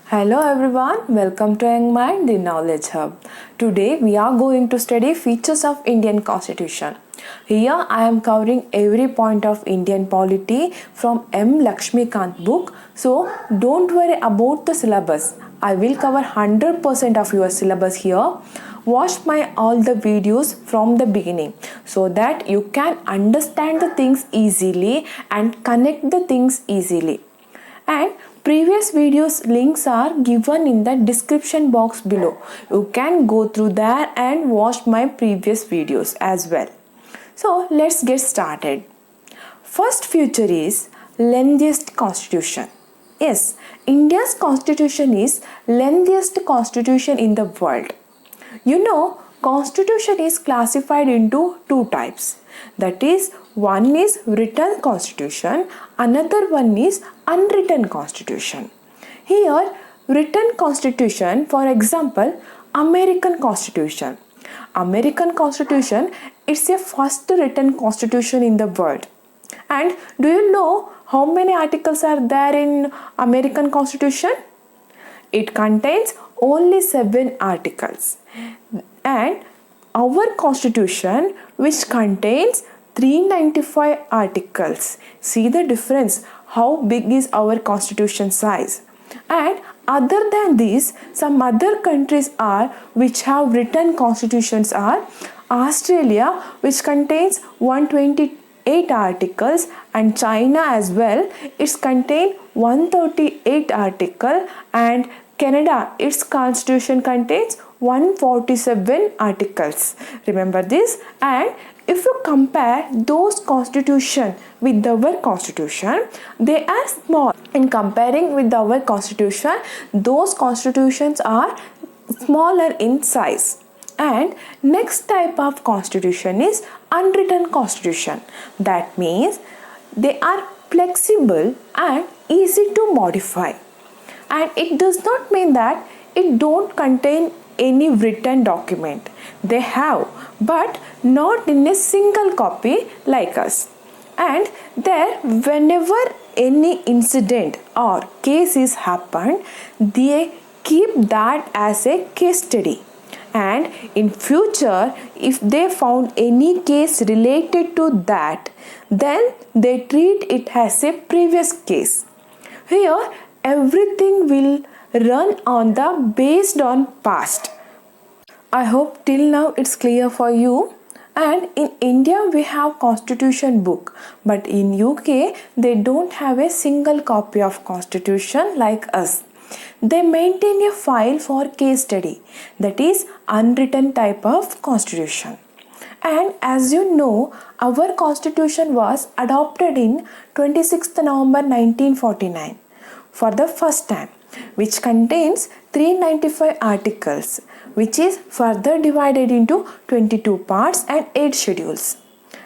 Hello everyone, welcome to Young Mind, the Knowledge Hub. Today we are going to study features of Indian Constitution. Here I am covering every point of Indian polity from M. Lakshmikant book. So don't worry about the syllabus. I will cover 100% of your syllabus here. Watch my all the videos from the beginning so that you can understand the things easily and connect the things easily. And previous videos links are given in the description box below. You can go through there and watch my previous videos as well. So let's get started. First feature is lengthiest constitution. Yes, India's constitution is lengthiest constitution in the world. You know, constitution is classified into two types. That is, one is written constitution, another one is unwritten constitution. Here, written constitution, for example, American Constitution. American Constitution is a first written constitution in the world. And do you know how many articles are there in American Constitution? It contains only 7 articles. And our constitution, which contains 395 articles. See the difference, how big is our constitution size. And other than this, some other countries are which have written constitutions are Australia, which contains 128 articles, and China as well. It's contain 138 article, and Canada, its constitution contains 147 articles. Remember this. And if you compare those constitution with our constitution, they are small. In comparing with our constitution, those constitutions are smaller in size. And next type of constitution is unwritten constitution. That means they are flexible and easy to modify. And it does not mean that it don't contain any written document. They have, but not in a single copy like us. And there, whenever any incident or case is happened, they keep that as a case study. And in future, if they found any case related to that, then they treat it as a previous case. Here, everything will run on the based on past. I hope till now it's clear for you. And in India we have constitution book, but in UK they don't have a single copy of constitution like us. They maintain a file for case study, that is unwritten type of constitution. And as you know, our constitution was adopted in 26th November 1949 for the first time, which contains 395 articles, which is further divided into 22 parts and 8 schedules.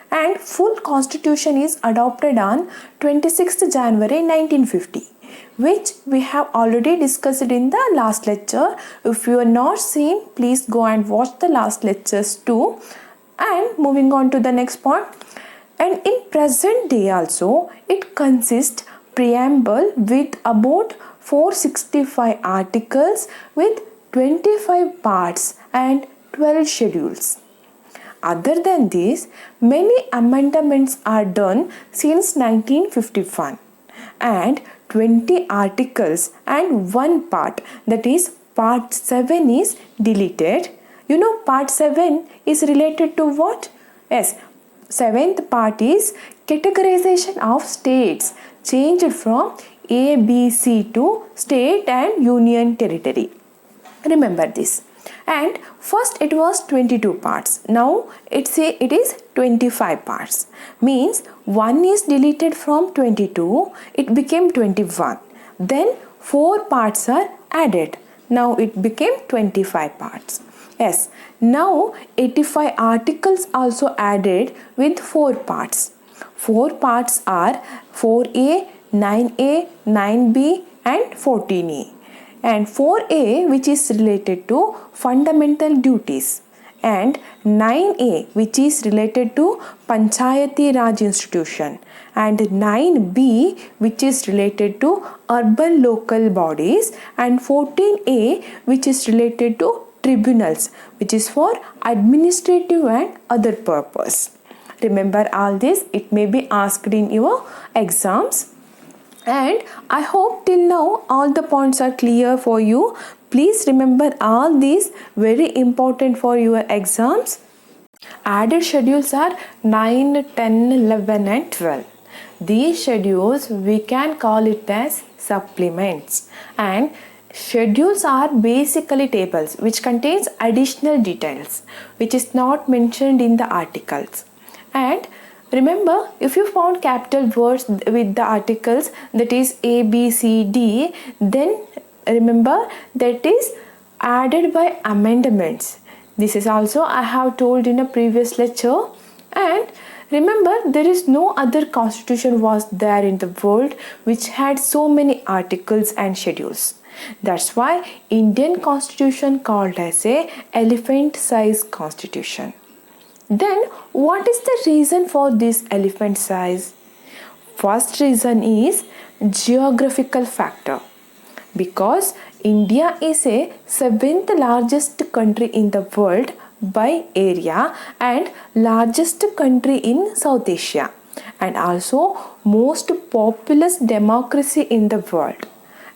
And full constitution is adopted on 26th January 1950, which we have already discussed in the last lecture. If you are not seen, please go and watch the last lectures too. And moving on to the next point. And in present day also, it consists preamble with about 465 articles with 25 parts and 12 schedules. Other than this, many amendments are done since 1951, and 20 articles and 1 part, that is part 7, is deleted. You know, part 7 is related to what? Yes, 7th part is categorization of states, changed from A, B, C to state and union territory. Remember this. And first it was 22 parts. Now it is 25 parts. Means 1 is deleted from 22. It became 21. Then 4 parts are added. Now it became 25 parts. Yes. Now 85 articles also added with 4 parts. 4 parts are 4A, 9A, 9B and 14A. And 4A, which is related to fundamental duties. and 9A, which is related to Panchayati Raj institution, and 9B, which is related to urban local bodies, and 14A, which is related to tribunals, which is for administrative and other purpose. Remember all this, it may be asked in your exams. And I hope till now all the points are clear for you. Please remember all these, very important for your exams. Added schedules are 9, 10, 11 and 12. These schedules we can call it as supplements, and schedules are basically tables which contains additional details which is not mentioned in the articles. And remember, if you found capital words with the articles, that is A, B, C, D, then remember that is added by amendments. This is also I have told in a previous lecture. And remember, there is no other constitution was there in the world which had so many articles and schedules. That's why Indian constitution called as a elephant size constitution. Then what is the reason for this elephant size? First reason is geographical factor, because India is a seventh largest country in the world by area and largest country in South Asia, and also most populous democracy in the world.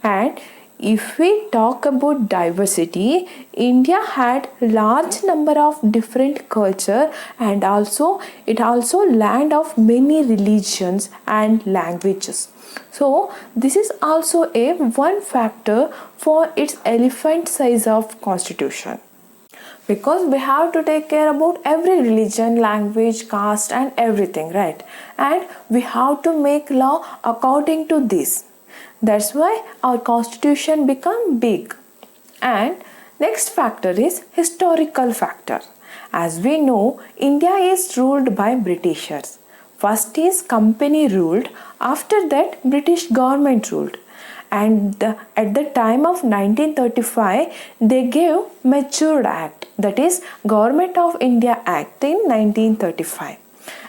And if we talk about diversity, India had large number of different culture, and also it also land of many religions and languages. So this is also a one factor for its elephant size of constitution, because we have to take care about every religion, language, caste and everything, right? And we have to make law according to this. That's why our constitution become big. And next factor is historical factor. As we know, India is ruled by Britishers. First is company ruled, after that British government ruled. And at the time of 1935, they gave Matured Act, that is Government of India Act in 1935,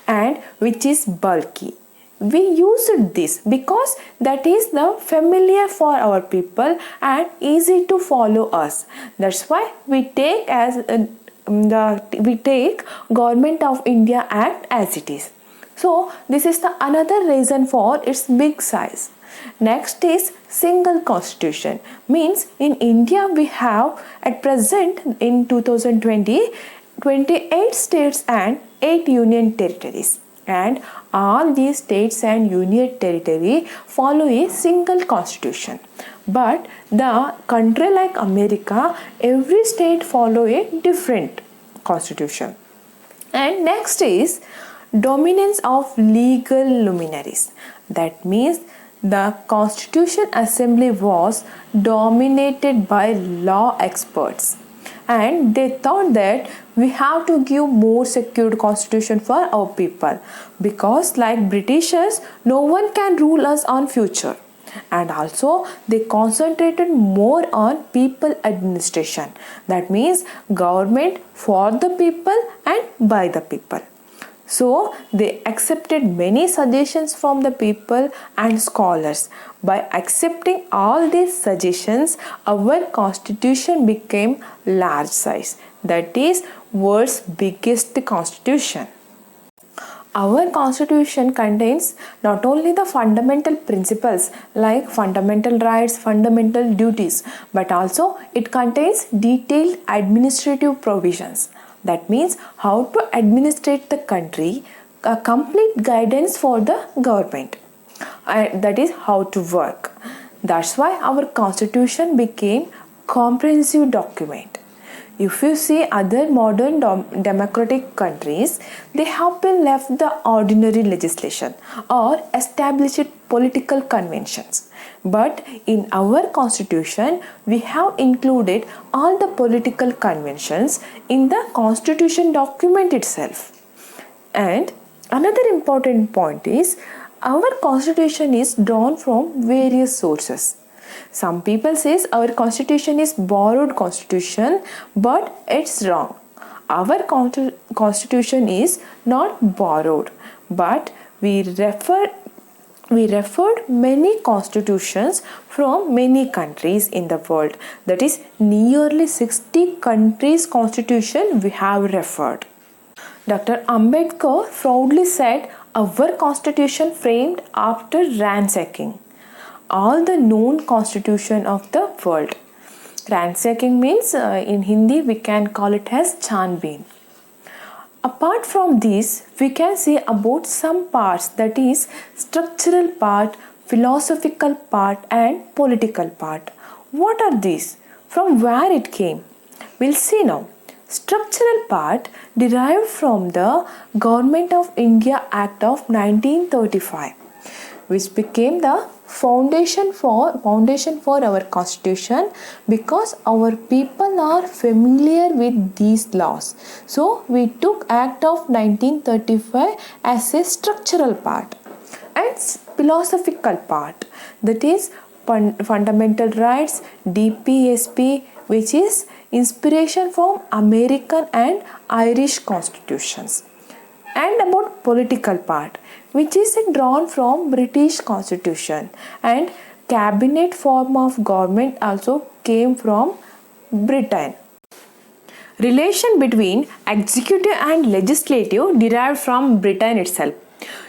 and which is bulky. We used this because that is the familiar for our people and easy to follow us. That's why we take we take Government of India Act as it is. So this is the another reason for its big size. Next is single constitution, means in India we have at present in 2020 28 states and 8 union territories, and all these states and union territory follow a single constitution. But the country like America, every state follow a different constitution. And next is dominance of legal luminaries. That means the Constitution Assembly was dominated by law experts, and they thought that we have to give more secured constitution for our people, because like Britishers, no one can rule us on future. And also they concentrated more on people administration, that means government for the people and by the people. So they accepted many suggestions from the people and scholars. By accepting all these suggestions, our constitution became large size, that is world's biggest constitution. Our constitution contains not only the fundamental principles like fundamental rights, fundamental duties, but also it contains detailed administrative provisions. That means how to administrate the country, a complete guidance for the government. That is how to work. That's why our constitution became comprehensive document. If you see other modern democratic countries, they have been left the ordinary legislation or established political conventions. But in our constitution, we have included all the political conventions in the constitution document itself. And another important point is our constitution is drawn from various sources. Some people says our constitution is borrowed constitution, but it's wrong. Our constitution is not borrowed, but we referred many constitutions from many countries in the world. That is nearly 60 countries' constitution we have referred. Dr. Ambedkar proudly said, our constitution framed after ransacking all the known constitution of the world. Ransacking means in Hindi we can call it as Chanbeen. Apart from this, we can say about some parts, that is structural part, philosophical part and political part. What are these? From where it came? We'll see now. Structural part derived from the Government of India Act of 1935, which became the foundation for our constitution, because our people are familiar with these laws. So we took Act of 1935 as a structural part. And philosophical part, that is fundamental rights, DPSP, which is inspiration from American and Irish constitutions. And about political part, which is drawn from British constitution, and cabinet form of government also came from Britain. Relation between executive and legislative derived from Britain itself.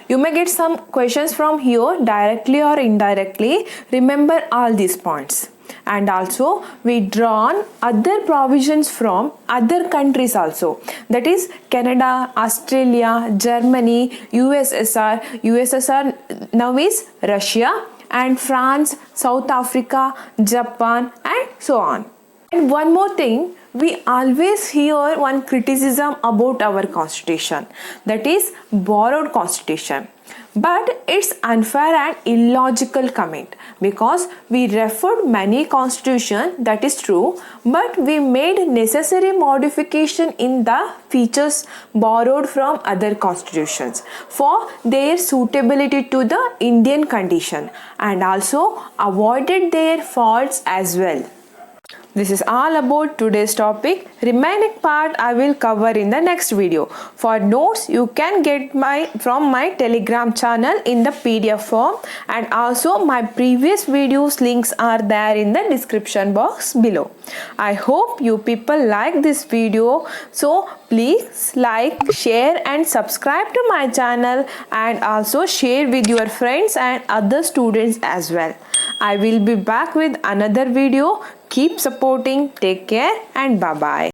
You may get some questions from here directly or indirectly. Remember all these points. And also we drawn other provisions from other countries also, that is Canada, Australia, Germany, USSR now is Russia, and France, South Africa, Japan and so on. And one more thing, we always hear one criticism about our constitution, that is borrowed constitution. But it's unfair and illogical comment, because we referred many constitution, that is true, but we made necessary modification in the features borrowed from other constitutions for their suitability to the Indian condition, and also avoided their faults as well. This is all about today's topic. Remaining part I will cover in the next video. For notes you can get from my Telegram channel in the PDF form, and also my previous videos links are there in the description box below. I hope you people like this video, so please like, share and subscribe to my channel, and also share with your friends and other students as well. I will be back with another video. Keep supporting, take care and bye bye.